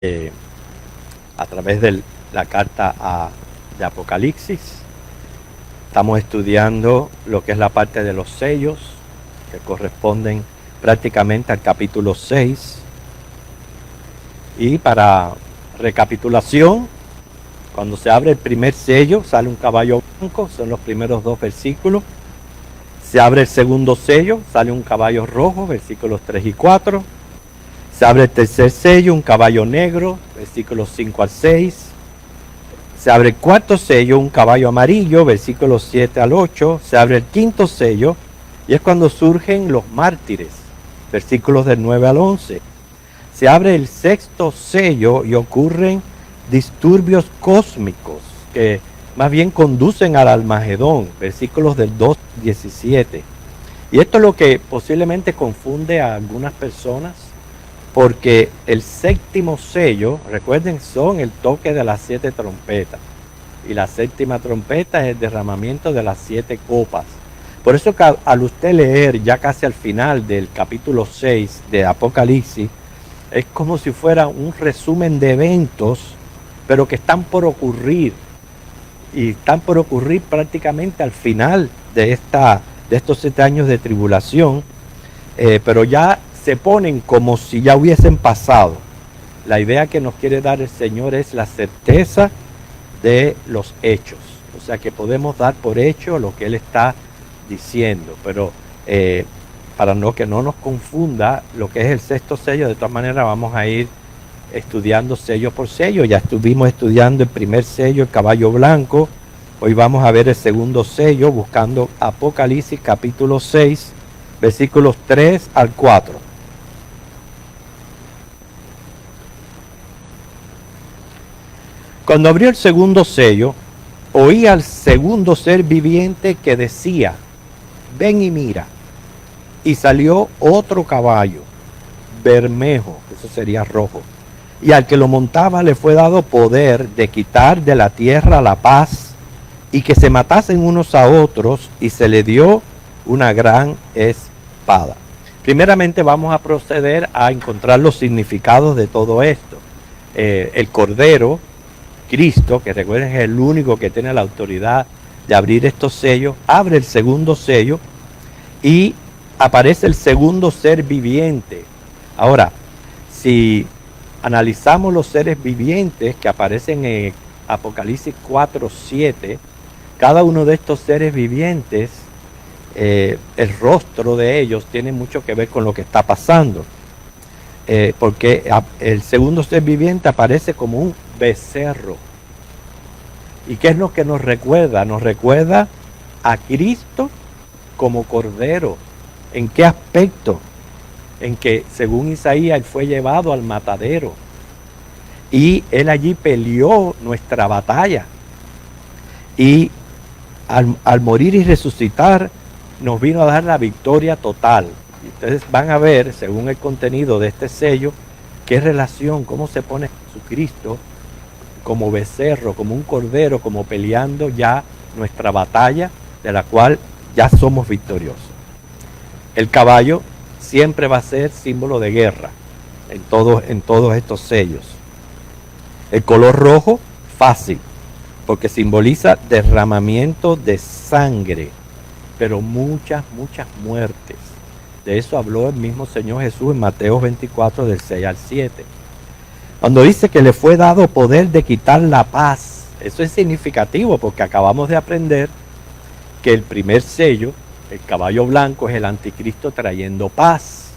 a través de la carta de Apocalipsis. Estamos estudiando lo que es la parte de los sellos, que corresponden prácticamente al capítulo 6. Y para recapitulación, cuando se abre el primer sello, sale un caballo blanco, son los primeros 2 versículos. Se abre el segundo sello, sale un caballo rojo, versículos 3 y 4. Se abre el tercer sello, un caballo negro, versículos 5 al 6. Se abre el cuarto sello, un caballo amarillo, versículos 7 al 8. Se abre el quinto sello, y es cuando surgen los mártires, versículos del 9 al 11. Se abre el sexto sello y ocurren disturbios cósmicos que más bien conducen al Armagedón, versículos del 2 al 17. Y esto es lo que posiblemente confunde a algunas personas, porque el séptimo sello, recuerden, son el toque de las 7 trompetas. Y la séptima trompeta es el derramamiento de las 7 copas. Por eso que al usted leer ya casi al final del capítulo 6 de Apocalipsis, es como si fuera un resumen de eventos, pero que están por ocurrir. Y están por ocurrir prácticamente al final de estos 7 años de tribulación, pero ya se ponen como si ya hubiesen pasado. La idea que nos quiere dar el Señor es la certeza de los hechos. O sea que podemos dar por hecho lo que Él está diciendo, pero para que no nos confunda lo que es el sexto sello. De todas maneras vamos a ir estudiando sello por sello. Ya estuvimos estudiando el primer sello, el caballo blanco. Hoy vamos a ver el segundo sello, buscando Apocalipsis capítulo 6, versículos 3 al 4. Cuando abrió el segundo sello, oí al segundo ser viviente que decía: ven y mira. Y salió otro caballo, bermejo, eso sería rojo, y al que lo montaba le fue dado poder de quitar de la tierra la paz, y que se matasen unos a otros, y se le dio una gran espada. Primeramente vamos a proceder a encontrar los significados de todo esto. El Cordero, Cristo, que recuerden es el único que tiene la autoridad de abrir estos sellos, abre el segundo sello y aparece el segundo ser viviente. Ahora, si analizamos los seres vivientes que aparecen en Apocalipsis 4:7, cada uno de estos seres vivientes, el rostro de ellos tiene mucho que ver con lo que está pasando. Porque el segundo ser viviente aparece como un becerro. ¿Y qué es lo que nos recuerda? Nos recuerda a Cristo como Cordero. ¿En qué aspecto? En que, según Isaías, Él fue llevado al matadero. Y Él allí peleó nuestra batalla. Y al morir y resucitar, nos vino a dar la victoria total. Y ustedes van a ver, según el contenido de este sello, qué relación, cómo se pone Jesucristo como becerro, como un cordero, como peleando ya nuestra batalla, de la cual ya somos victoriosos. El caballo siempre va a ser símbolo de guerra en todos estos sellos. El color rojo, fácil, porque simboliza derramamiento de sangre, pero muchas muertes. De eso habló el mismo Señor Jesús en Mateo 24, del 6 al 7. Cuando dice que le fue dado poder de quitar la paz, eso es significativo, porque acabamos de aprender que el primer sello, el caballo blanco, es el anticristo trayendo paz.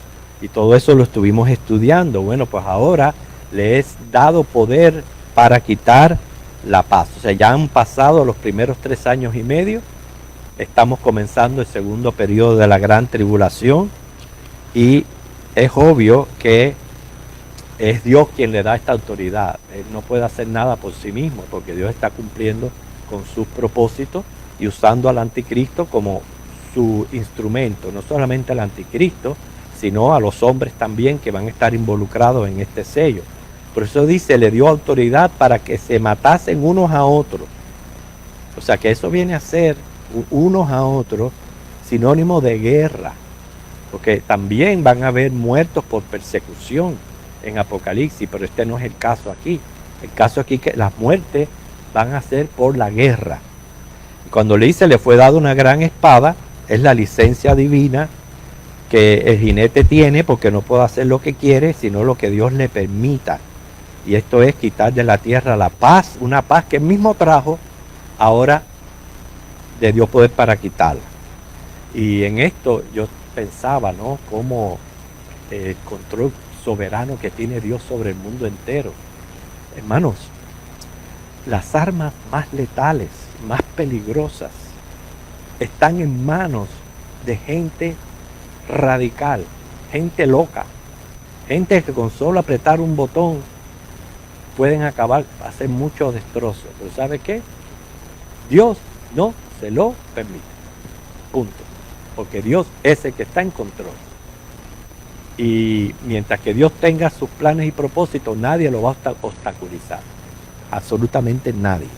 Y todo eso lo estuvimos estudiando. Bueno, pues ahora le es dado poder para quitar la paz. O sea, ya han pasado los primeros 3 años y medio. Estamos comenzando el segundo periodo de la gran tribulación. Y es obvio que es Dios quien le da esta autoridad. Él no puede hacer nada por sí mismo, porque Dios está cumpliendo con sus propósitos y usando al anticristo como su instrumento, no solamente al anticristo, sino a los hombres también que van a estar involucrados en este sello. Por eso dice, le dio autoridad para que se matasen unos a otros. O sea que eso viene a ser unos a otros sinónimo de guerra, porque también van a haber muertos por persecución. en Apocalipsis, pero este no es el caso aquí. El caso aquí es que las muertes van a ser por la guerra. Y cuando le dice, le fue dada una gran espada, es la licencia divina que el jinete tiene, porque no puede hacer lo que quiere, sino lo que Dios le permita. Y esto es quitar de la tierra la paz, una paz que él mismo trajo, ahora de Dios poder para quitarla. Y en esto yo pensaba, ¿no?, cómo el control soberano que tiene Dios sobre el mundo entero. Hermanos, las armas más letales, más peligrosas, están en manos de gente radical, gente loca, gente que con solo apretar un botón pueden acabar, hacer muchos destrozos. Pero ¿sabe qué? Dios no se lo permite. Punto. Porque Dios es el que está en control. Y mientras que Dios tenga sus planes y propósitos, nadie lo va a obstaculizar. Absolutamente nadie.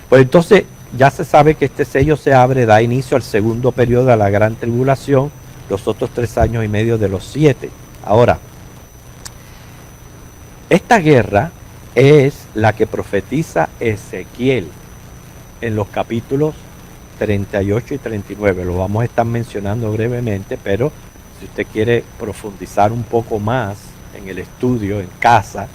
Pues entonces ya se sabe que este sello se abre, da inicio al segundo periodo de la gran tribulación, los otros 3 años y medio de los 7. Ahora, esta guerra es la que profetiza Ezequiel en los capítulos 38 y 39. Lo vamos a estar mencionando brevemente, pero si usted quiere profundizar un poco más en el estudio en casa,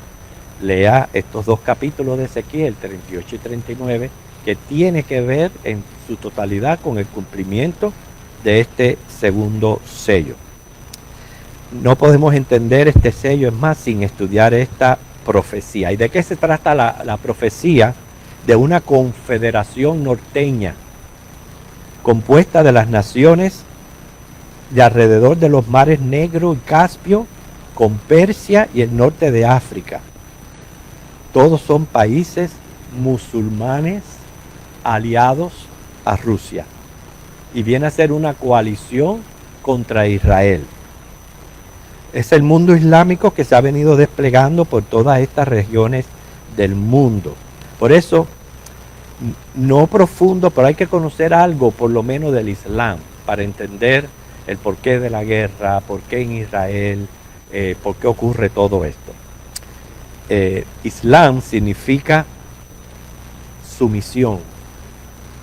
lea estos 2 capítulos de Ezequiel, 38 y 39, que tiene que ver en su totalidad con el cumplimiento de este segundo sello. No podemos entender este sello, es más, sin estudiar esta profecía. ¿Y de qué se trata la profecía? De una confederación norteña compuesta de las naciones de alrededor de los mares Negro y Caspio, con Persia y el norte de África. Todos son países musulmanes aliados a Rusia. Y viene a ser una coalición contra Israel. Es el mundo islámico que se ha venido desplegando por todas estas regiones del mundo. Por eso, no profundo, pero hay que conocer algo por lo menos del Islam para entender el porqué de la guerra, por qué en Israel, por qué ocurre todo esto. Islam significa sumisión,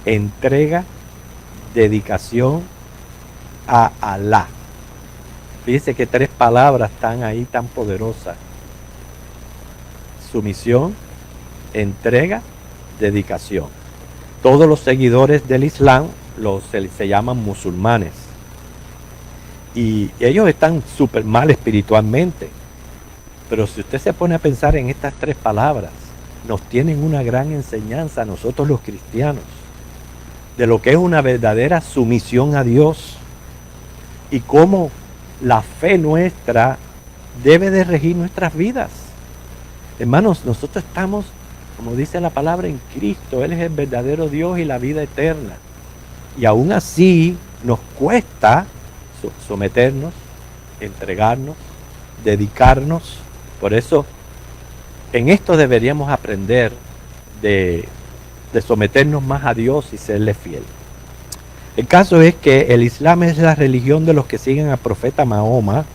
entrega, dedicación a Alá. Fíjense que 3 palabras están ahí tan poderosas: sumisión, entrega, dedicación. Todos los seguidores del Islam se llaman musulmanes. Y ellos están súper mal espiritualmente. Pero si usted se pone a pensar en estas 3 palabras, nos tienen una gran enseñanza a nosotros los cristianos de lo que es una verdadera sumisión a Dios y cómo la fe nuestra debe de regir nuestras vidas. Hermanos, nosotros estamos, como dice la palabra, en Cristo. Él es el verdadero Dios y la vida eterna. Y aún así nos cuesta someternos, entregarnos, dedicarnos. Por eso, en esto deberíamos aprender de someternos más a Dios y serle fiel. El caso es que el Islam es la religión de los que siguen al profeta Mahoma.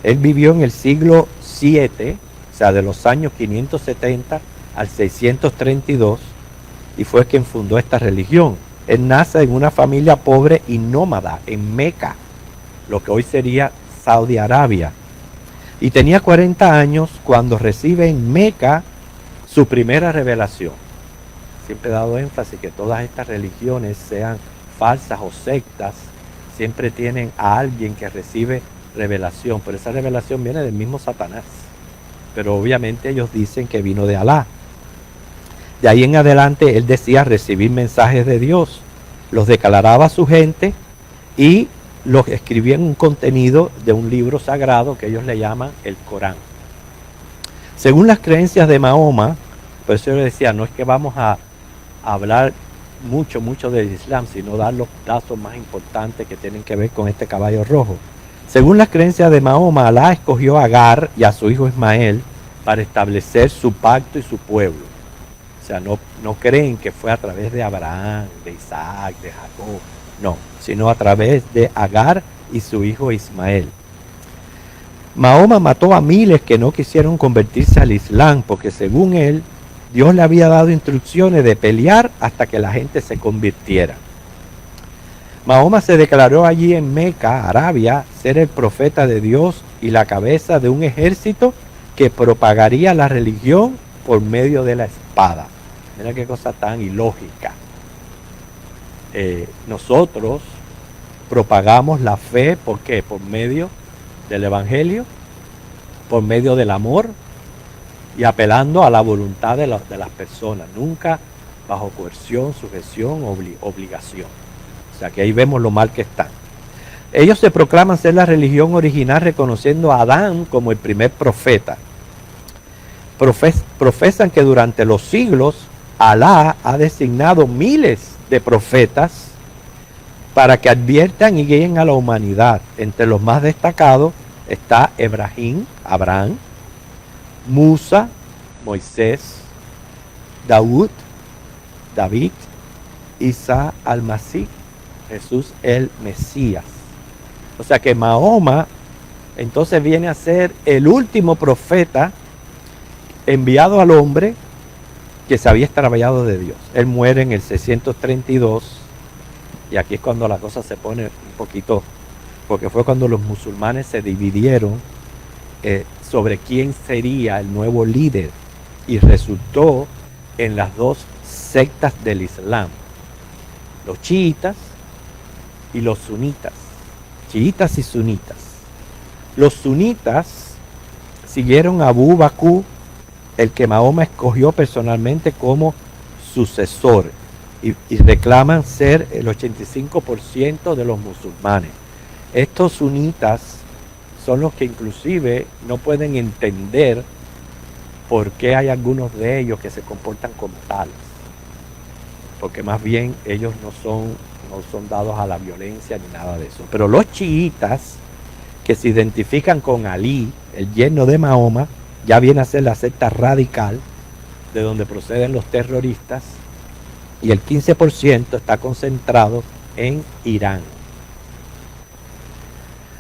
Él vivió en el siglo 7, o sea, de los años 570 al 632, y fue quien fundó esta religión. Él nace en una familia pobre y nómada en Meca, lo que hoy sería Saudi Arabia. Y tenía 40 años cuando recibe en Meca su primera revelación. Siempre he dado énfasis que todas estas religiones, sean falsas o sectas, siempre tienen a alguien que recibe revelación, pero esa revelación viene del mismo Satanás. Pero obviamente ellos dicen que vino de Alá. De ahí en adelante él decía recibir mensajes de Dios, los declaraba a su gente y los escribía en un contenido de un libro sagrado que ellos le llaman el Corán. Según las creencias de Mahoma, por eso yo le decía, no es que vamos a hablar mucho del Islam, sino dar los datos más importantes que tienen que ver con este caballo rojo. Según las creencias de Mahoma, Alá escogió a Agar y a su hijo Ismael para establecer su pacto y su pueblo. O sea, no creen que fue a través de Abraham, de Isaac, de Jacob, no, sino a través de Agar y su hijo Ismael. Mahoma mató a miles que no quisieron convertirse al Islam, porque según él, Dios le había dado instrucciones de pelear hasta que la gente se convirtiera. Mahoma se declaró allí en Meca, Arabia, ser el profeta de Dios y la cabeza de un ejército que propagaría la religión por medio de la espada. Mira qué cosa tan ilógica. Nosotros propagamos la fe, ¿por qué? Por medio del Evangelio, por medio del amor y apelando a la voluntad de las personas, nunca bajo coerción, sujeción, obligación. O sea que ahí vemos lo mal que están. Ellos se proclaman ser la religión original reconociendo a Adán como el primer profeta. Profesan que durante los siglos Alá ha designado miles de profetas para que adviertan y guíen a la humanidad. Entre los más destacados está Abraham, Musa, Moisés, David, Isa al-Masih, Jesús el Mesías. O sea que Mahoma entonces viene a ser el último profeta enviado al hombre que se había extraviado de Dios. Él muere en el 632 y aquí es cuando la cosa se pone un poquito, porque fue cuando los musulmanes se dividieron sobre quién sería el nuevo líder y resultó en las dos sectas del Islam, los chiitas y los sunitas, chiitas y sunitas. Los sunitas siguieron a Abu Bakr, el que Mahoma escogió personalmente como sucesor, y reclaman ser el 85% de los musulmanes. Estos sunitas son los que inclusive no pueden entender por qué hay algunos de ellos que se comportan como tales, porque más bien ellos no son dados a la violencia ni nada de eso. Pero los chiitas, que se identifican con Ali, el yerno de Mahoma, ya viene a ser la secta radical de donde proceden los terroristas, y el 15% está concentrado en Irán.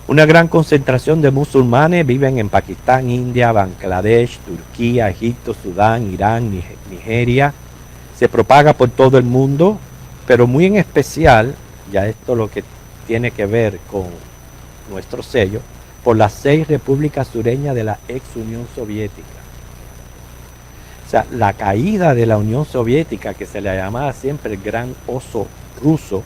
Una gran concentración de musulmanes viven en Pakistán, India, Bangladesh, Turquía, Egipto, Sudán, Irán, Nigeria. Se propaga por todo el mundo, pero muy en especial, ya esto lo que tiene que ver con nuestro sello, por las 6 repúblicas sureñas de la ex Unión Soviética. O sea, la caída de la Unión Soviética, que se le llamaba siempre el gran oso ruso,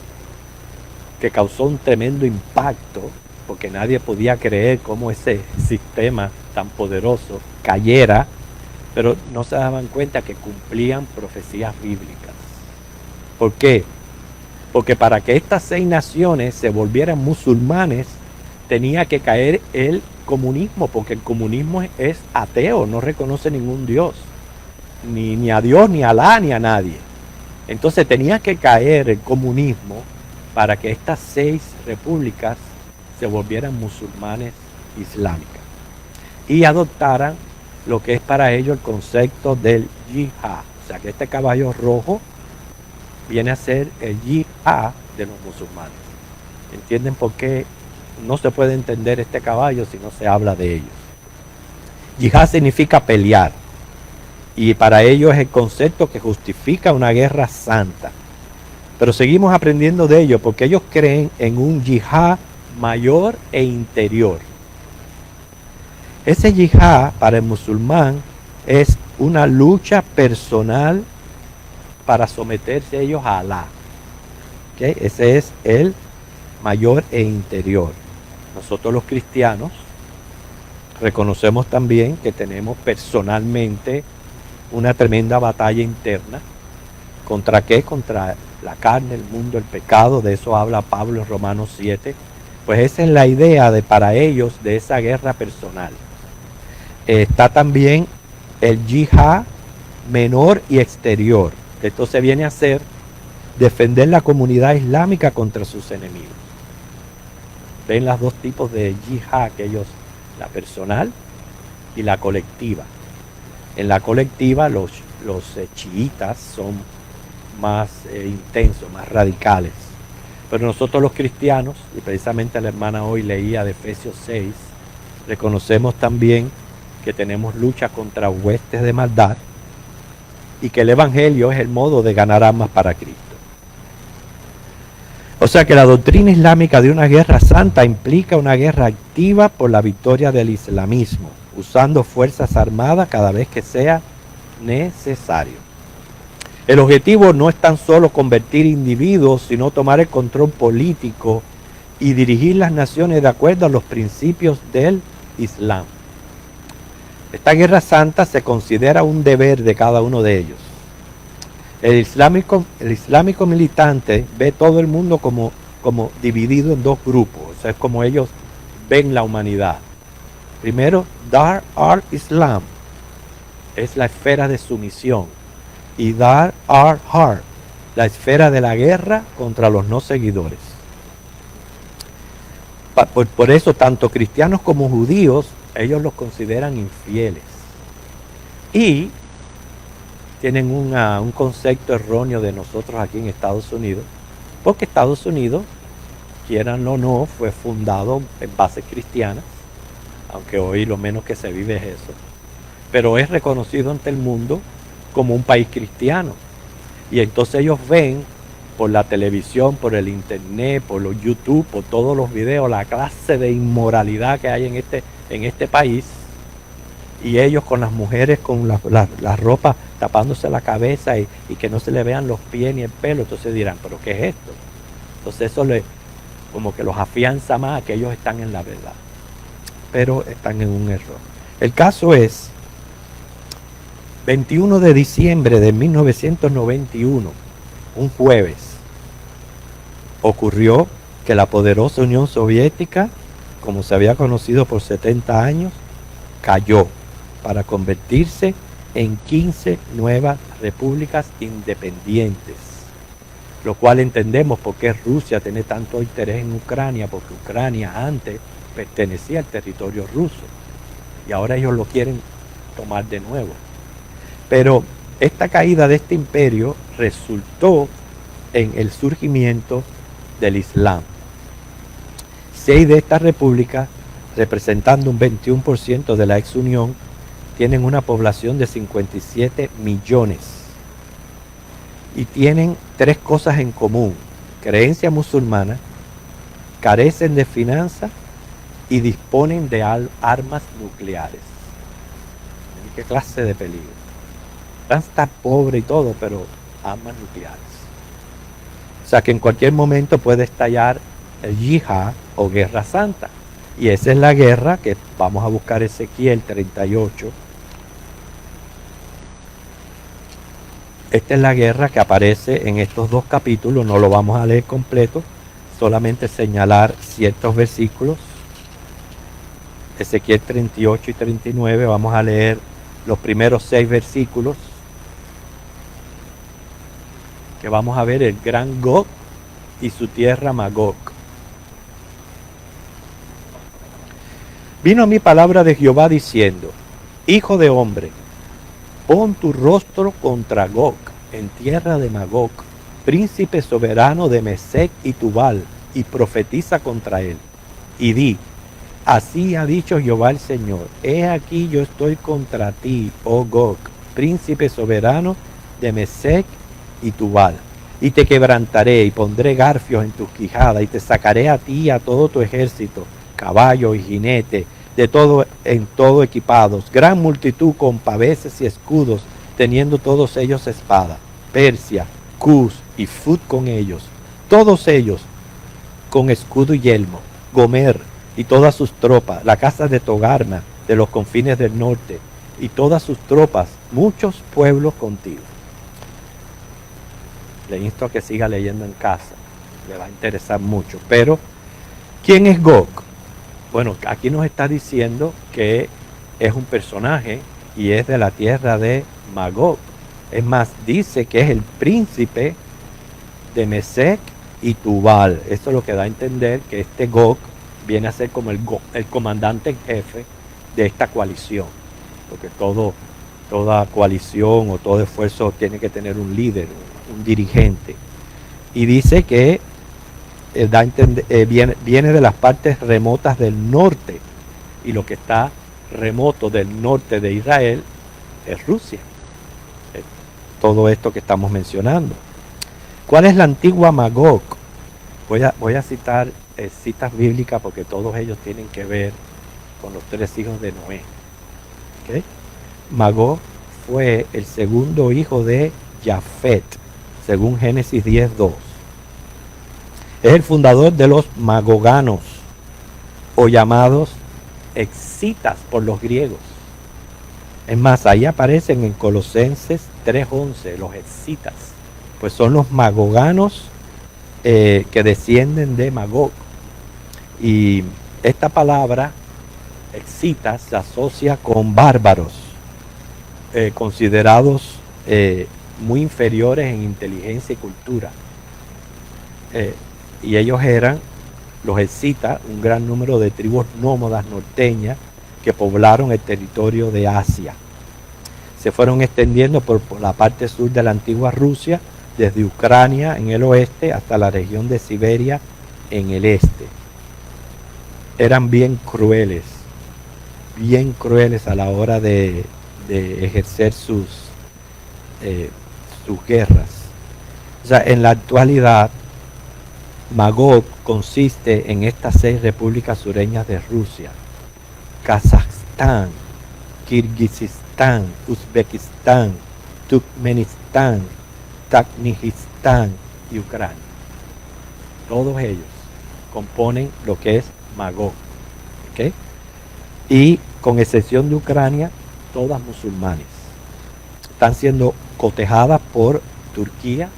que causó un tremendo impacto, porque nadie podía creer cómo ese sistema tan poderoso cayera, pero no se daban cuenta que cumplían profecías bíblicas. ¿Por qué? Porque para que estas 6 naciones se volvieran musulmanes, tenía que caer el comunismo, porque el comunismo es ateo, no reconoce ningún Dios, ni a Dios, ni a Alá, ni a nadie. Entonces tenía que caer el comunismo para que estas 6 repúblicas se volvieran musulmanes islámicas y adoptaran lo que es para ellos el concepto del yihad. O sea que este caballo rojo viene a ser el yihad de los musulmanes. ¿Entienden por qué no se puede entender este caballo si no se habla de ellos? Yihad significa pelear, y para ellos es el concepto que justifica una guerra santa. Pero seguimos aprendiendo de ellos porque ellos creen en un yihad mayor e interior. Ese yihad para el musulmán es una lucha personal para someterse ellos a Alá. ¿Okay? Ese es el mayor e interior. Nosotros los cristianos reconocemos también que tenemos personalmente una tremenda batalla interna. ¿Contra qué? Contra la carne, el mundo, el pecado. De eso habla Pablo en Romanos 7. Pues esa es la idea para ellos de esa guerra personal. Está también el yihad menor y exterior. Esto se viene a hacer defender la comunidad islámica contra sus enemigos. Ven los dos tipos de yihad, que ellos, la personal y la colectiva. En la colectiva los chiitas son más intensos, más radicales. Pero nosotros los cristianos, y precisamente la hermana hoy leía de Efesios 6, Reconocemos también que tenemos lucha contra huestes de maldad y que el Evangelio es el modo de ganar almas para Cristo. O sea que la doctrina islámica de una guerra santa implica una guerra activa por la victoria del islamismo, usando fuerzas armadas cada vez que sea necesario. El objetivo no es tan solo convertir individuos, sino tomar el control político y dirigir las naciones de acuerdo a los principios del Islam. Esta guerra santa se considera un deber de cada uno de ellos. El islámico militante ve todo el mundo como dividido en dos grupos. O sea, es como ellos ven la humanidad. Primero, Dar al-Islam es la esfera de sumisión. Y Dar al-Harb, la esfera de la guerra contra los no seguidores. Por eso, tanto cristianos como judíos, ellos los consideran infieles. Y tienen un concepto erróneo de nosotros aquí en Estados Unidos, porque Estados Unidos, quieran o no, fue fundado en bases cristianas, aunque hoy lo menos que se vive es eso, pero es reconocido ante el mundo como un país cristiano. Y entonces ellos ven por la televisión, por el internet, por los YouTube, por todos los videos, la clase de inmoralidad que hay en este país. Y ellos con las mujeres con la ropa tapándose la cabeza y que no se le vean los pies ni el pelo. Entonces dirán, ¿pero qué es esto? Entonces eso como que los afianza más a que ellos están en la verdad. Pero están en un error. El caso es, 21 de diciembre de 1991, un jueves, ocurrió que la poderosa Unión Soviética, como se había conocido por 70 años, cayó para convertirse en 15 nuevas repúblicas independientes, lo cual entendemos por qué Rusia tiene tanto interés en Ucrania, porque Ucrania antes pertenecía al territorio ruso y ahora ellos lo quieren tomar de nuevo. Pero esta caída de este imperio resultó en el surgimiento del Islam. 6 de estas repúblicas, representando un 21% de la ex Unión, tienen una población de 57 millones y tienen 3 cosas en común: creencia musulmana, carecen de finanzas y disponen de armas nucleares. ¿Qué clase de peligro? Van a estar pobres y todo, pero armas nucleares. O sea que en cualquier momento puede estallar el yihad o guerra santa. Y esa es la guerra que vamos a buscar Ezequiel 38. Esta es la guerra que aparece en estos 2 capítulos. No lo vamos a leer completo, solamente señalar ciertos versículos. Ezequiel 38 y 39, vamos a leer los primeros 6 versículos, que vamos a ver el gran Gog y su tierra Magog. Vino a mí palabra de Jehová diciendo: Hijo de hombre, pon tu rostro contra Gog, en tierra de Magog, príncipe soberano de Mesec y Tubal, y profetiza contra él. Y di: así ha dicho Jehová el Señor, he aquí yo estoy contra ti, oh Gog, príncipe soberano de Mesec y Tubal, y te quebrantaré y pondré garfios en tus quijadas, y te sacaré a ti y a todo tu ejército, caballos y jinetes, en todo equipados, gran multitud con paveses y escudos, teniendo todos ellos espada, Persia, Cus y Fut con ellos, todos ellos con escudo y yelmo, Gomer y todas sus tropas, la casa de Togarma de los confines del norte, y todas sus tropas, muchos pueblos contigo. Le insto a que siga leyendo en casa, le va a interesar mucho. Pero, ¿quién es Gog? Bueno, aquí nos está diciendo que es un personaje y es de la tierra de Magog. Es más, dice que es el príncipe de Mesec y Tubal. Esto es lo que da a entender que este Gog viene a ser como el comandante en jefe de esta coalición. Porque toda coalición o todo esfuerzo tiene que tener un líder, un dirigente. Y dice que viene de las partes remotas del norte y lo que está remoto del norte de Israel es Rusia. Todo esto que estamos mencionando. ¿Cuál es la antigua Magog? Voy a citar citas bíblicas porque todos ellos tienen que ver con los 3 hijos de Noé. ¿Okay? Magog fue el segundo hijo de Jafet, según Génesis 10:2. Es el fundador de los magoganos, o llamados excitas por los griegos. Es más, ahí aparecen en Colosenses 3:11, los excitas, pues son los magoganos que descienden de Magog. Y esta palabra, excitas, se asocia con bárbaros, considerados muy inferiores en inteligencia y cultura. Y ellos eran los escitas, un gran número de tribus nómadas norteñas que poblaron el territorio de Asia. Se fueron extendiendo por la parte sur de la antigua Rusia, desde Ucrania en el oeste hasta la región de Siberia en el este. Eran bien crueles a la hora de ejercer sus guerras. O sea, en la actualidad, Magog consiste en estas 6 repúblicas sureñas de Rusia: Kazajstán, Kirguistán, Uzbekistán, Turkmenistán, Tadjikistán y Ucrania. Todos ellos componen lo que es Magog. ¿Okay? Y con excepción de Ucrania, todas musulmanes. Están siendo cotejadas por Turquía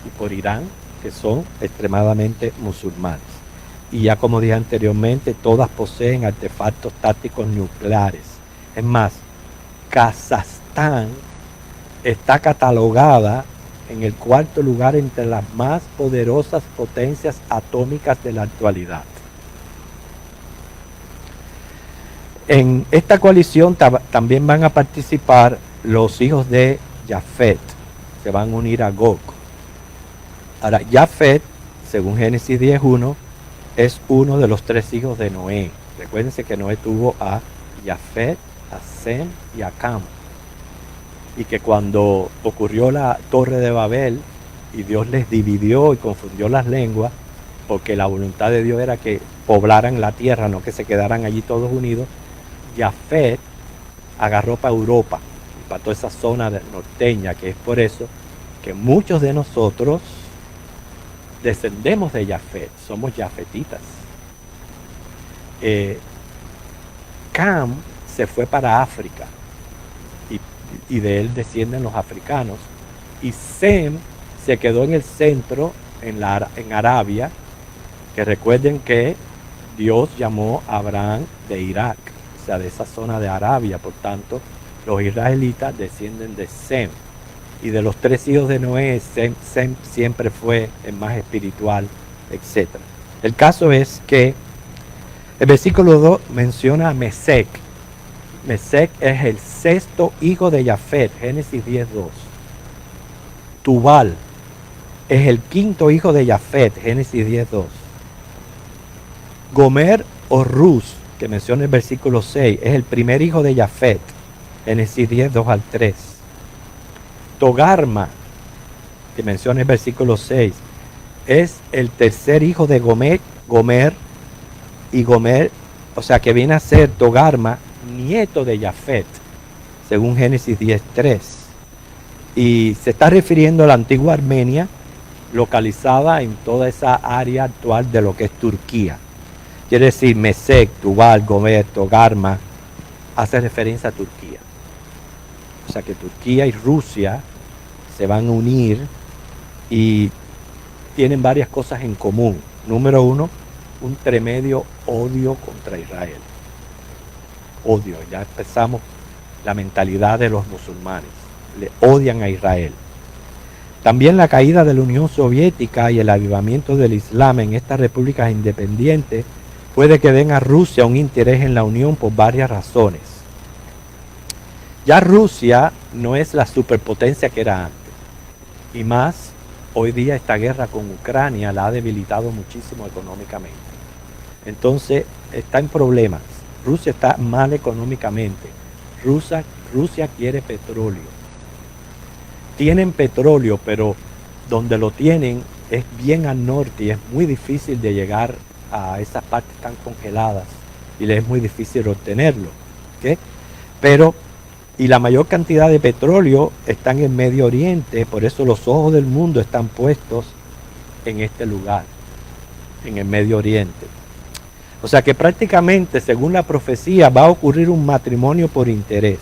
y por Irán, que son extremadamente musulmanes. Y ya como dije anteriormente, todas poseen artefactos tácticos nucleares. Es más, Kazajstán está catalogada en el 4º lugar entre las más poderosas potencias atómicas de la actualidad. En esta coalición también van a participar los hijos de Jafet, se van a unir a Gog. Ahora, Jafet, según Génesis 10:1, es uno de los 3 hijos de Noé. Recuérdense que Noé tuvo a Jafet, a Sem y a Cam. Y que cuando ocurrió la Torre de Babel y Dios les dividió y confundió las lenguas, porque la voluntad de Dios era que poblaran la tierra, no que se quedaran allí todos unidos, Jafet agarró para Europa, para toda esa zona norteña, que es por eso que muchos de nosotros descendemos de Jafet, somos jafetitas. Cam se fue para África y de él descienden los africanos, y Sem se quedó en el centro, en Arabia, que recuerden que Dios llamó a Abraham de Irak, o sea, de esa zona de Arabia. Por tanto, los israelitas descienden de Sem. Y de los 3 hijos de Noé, Sem siempre fue el más espiritual, etc. El caso es que el versículo 2 menciona a Mesec. Mesec es el 6º hijo de Jafet, Génesis 10:2. Tubal es el 5º hijo de Jafet, Génesis 10:2. Gomer o Rus, que menciona el versículo 6, es el primer hijo de Jafet, Génesis 10:2-3. Togarma, que menciona el versículo 6, es el 3er hijo de Gomer, o sea que viene a ser Togarma, nieto de Jafet, según Génesis 10:3. Y se está refiriendo a la antigua Armenia, localizada en toda esa área actual de lo que es Turquía. Quiere decir, Mesec, Tubal, Gomer, Togarma, hace referencia a Turquía. O sea que Turquía y Rusia se van a unir y tienen varias cosas en común. Número 1, un tremendo odio contra Israel. Odio, ya empezamos la mentalidad de los musulmanes. Le odian a Israel. También la caída de la Unión Soviética y el avivamiento del Islam en estas repúblicas independientes puede que den a Rusia un interés en la unión por varias razones. Ya Rusia no es la superpotencia que era antes. Y más, hoy día esta guerra con Ucrania la ha debilitado muchísimo económicamente. Entonces está en problemas. Rusia está mal económicamente. Rusia quiere petróleo. Tienen petróleo, pero donde lo tienen es bien al norte y es muy difícil de llegar a esas partes tan congeladas y les es muy difícil obtenerlo. ¿Okay? Pero, y la mayor cantidad de petróleo está en el Medio Oriente, por eso los ojos del mundo están puestos en este lugar, en el Medio Oriente. O sea que prácticamente, según la profecía, va a ocurrir un matrimonio por interés.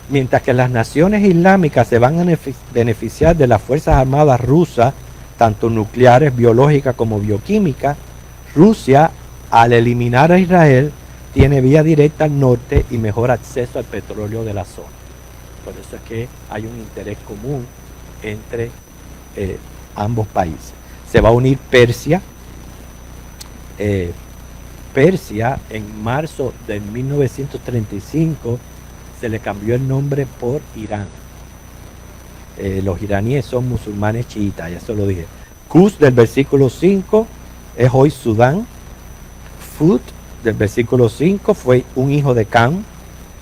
Mientras que las naciones islámicas se van a beneficiar de las Fuerzas Armadas rusas, tanto nucleares, biológicas como bioquímicas, Rusia, al eliminar a Israel, tiene vía directa al norte y mejor acceso al petróleo de la zona. Por eso es que hay un interés común entre ambos países. Se va a unir Persia. Persia en marzo de 1935 se le cambió el nombre por Irán. Los iraníes son musulmanes chiitas, ya se lo dije. Cus del versículo 5 es hoy Sudán. Fut del versículo 5 fue un hijo de Cam,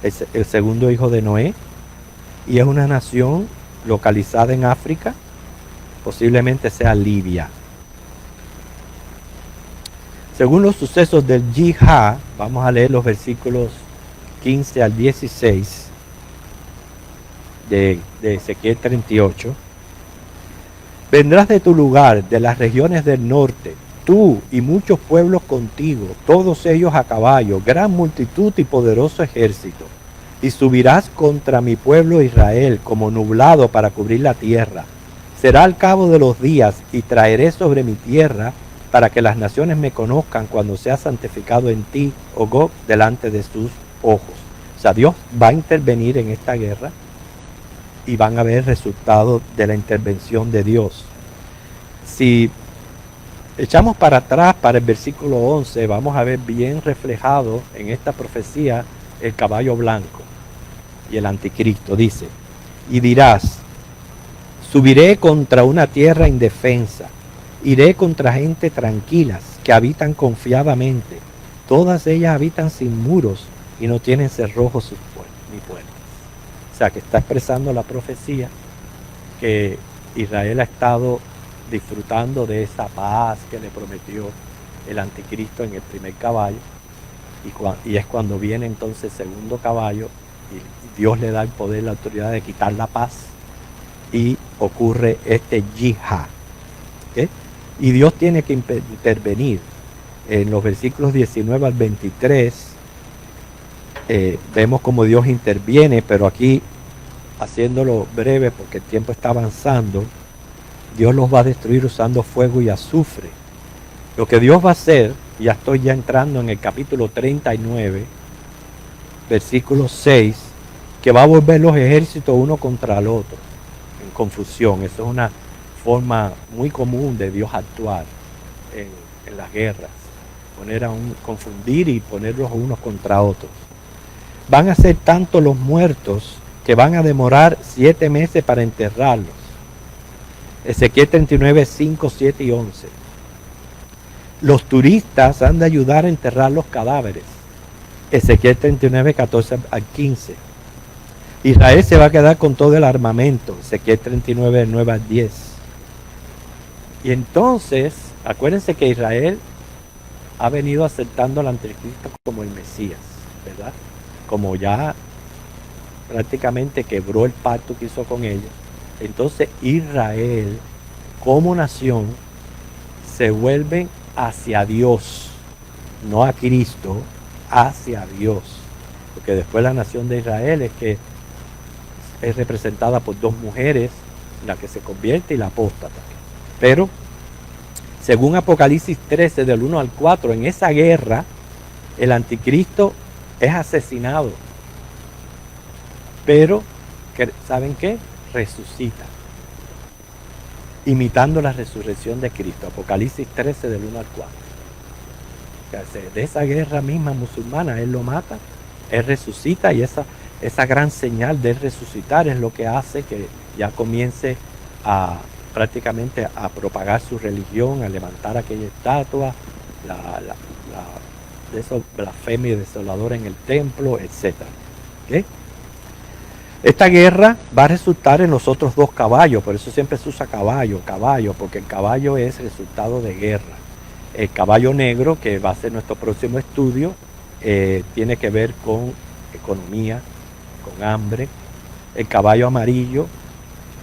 el segundo hijo de Noé, y es una nación localizada en África, posiblemente sea Libia. Según los sucesos del Yihad, vamos a leer los versículos 15 al 16 de Ezequiel 38. Vendrás de tu lugar, de las regiones del norte, tú y muchos pueblos contigo, todos ellos a caballo, gran multitud y poderoso ejército, y subirás contra mi pueblo Israel como nublado para cubrir la tierra. Será al cabo de los días y traeré sobre mi tierra para que las naciones me conozcan cuando sea santificado en ti, oh Gog, delante de sus ojos. O sea, Dios va a intervenir en esta guerra y van a ver resultados de la intervención de Dios. Si echamos para atrás, para el versículo 11, vamos a ver bien reflejado en esta profecía el caballo blanco y el anticristo. Dice, y dirás, subiré contra una tierra indefensa, iré contra gente tranquilas que habitan confiadamente. Todas ellas habitan sin muros y no tienen cerrojos ni puertas. O sea que está expresando la profecía que Israel ha estado disfrutando de esa paz que le prometió el anticristo en el primer caballo. Y es cuando viene entonces el segundo caballo y Dios le da el poder, la autoridad de quitar la paz. Y ocurre este yihad. ¿Okay? Y Dios tiene que intervenir. En los versículos 19 al 23 vemos cómo Dios interviene, pero aquí, haciéndolo breve porque el tiempo está avanzando, Dios los va a destruir usando fuego y azufre. Lo que Dios va a hacer, ya estoy ya entrando en el capítulo 39, versículo 6, que va a volver los ejércitos uno contra el otro, en confusión. Eso es una forma muy común de Dios actuar en las guerras, confundir y ponerlos unos contra otros. Van a ser tantos los muertos que van a demorar 7 meses para enterrarlos. Ezequiel 39, 5, 7 y 11. Los turistas han de ayudar a enterrar los cadáveres. Ezequiel 39, 14 al 15. Israel se va a quedar con todo el armamento. Ezequiel 39, 9 al 10. Y entonces, acuérdense que Israel ha venido aceptando al anticristo como el Mesías, ¿verdad? Como ya prácticamente quebró el pacto que hizo con ellos. Entonces Israel, como nación, se vuelve hacia Dios, no a Cristo, hacia Dios. Porque después la nación de Israel es representada por 2 mujeres, la que se convierte y la apóstata. Pero, según Apocalipsis 13, del 1 al 4, en esa guerra, el anticristo es asesinado. Pero, ¿saben qué? Resucita. Imitando la resurrección de Cristo. Apocalipsis 13, del 1 al 4. O sea, de esa guerra misma musulmana, Él lo mata, Él resucita, y esa gran señal de resucitar es lo que hace que ya comience prácticamente a propagar su religión, a levantar aquella estatua, de esos blasfemia y desoladora en el templo, etc. ¿Okay? Esta guerra va a resultar en los otros dos caballos, por eso siempre se usa caballo, porque el caballo es resultado de guerra. El caballo negro, que va a ser nuestro próximo estudio, tiene que ver con economía, con hambre. El caballo amarillo,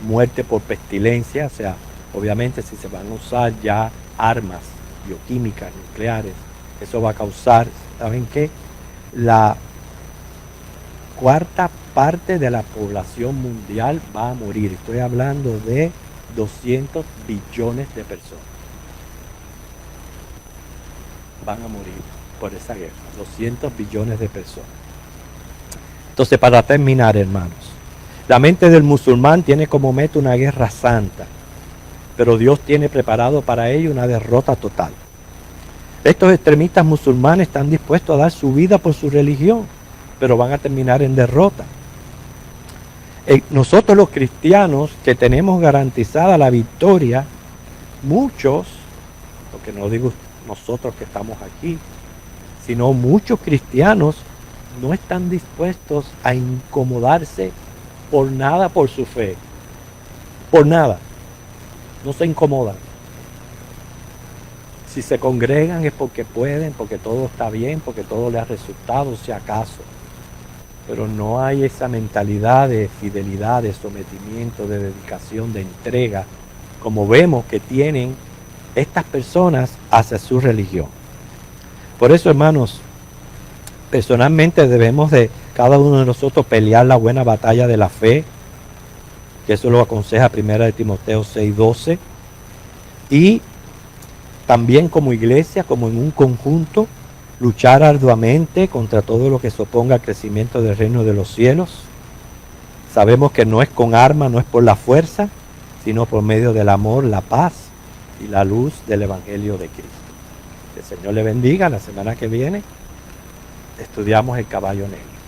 muerte por pestilencia, o sea, obviamente si se van a usar ya armas bioquímicas, nucleares, eso va a causar, ¿saben qué? La cuarta parte de la población mundial va a morir. Estoy hablando de 200 billones de personas. Van a morir por esa guerra, 200 billones de personas. Entonces, para terminar, hermanos, la mente del musulmán tiene como meta una guerra santa, pero Dios tiene preparado para ello una derrota total. Estos extremistas musulmanes están dispuestos a dar su vida por su religión, pero van a terminar en derrota. Nosotros los cristianos que tenemos garantizada la victoria, muchos, porque no digo nosotros que estamos aquí, sino muchos cristianos no están dispuestos a incomodarse por nada por su fe. Por nada. No se incomodan. Si se congregan es porque pueden, porque todo está bien, porque todo le ha resultado, si acaso. Pero no hay esa mentalidad de fidelidad, de sometimiento, de dedicación, de entrega, como vemos que tienen estas personas hacia su religión. Por eso, hermanos, personalmente debemos de cada uno de nosotros pelear la buena batalla de la fe, que eso lo aconseja 1 de Timoteo 6:12, y también como iglesia, como en un conjunto, luchar arduamente contra todo lo que se oponga al crecimiento del reino de los cielos. Sabemos que no es con armas, no es por la fuerza, sino por medio del amor, la paz y la luz del Evangelio de Cristo. Que el Señor le bendiga. La semana que viene estudiamos el caballo negro.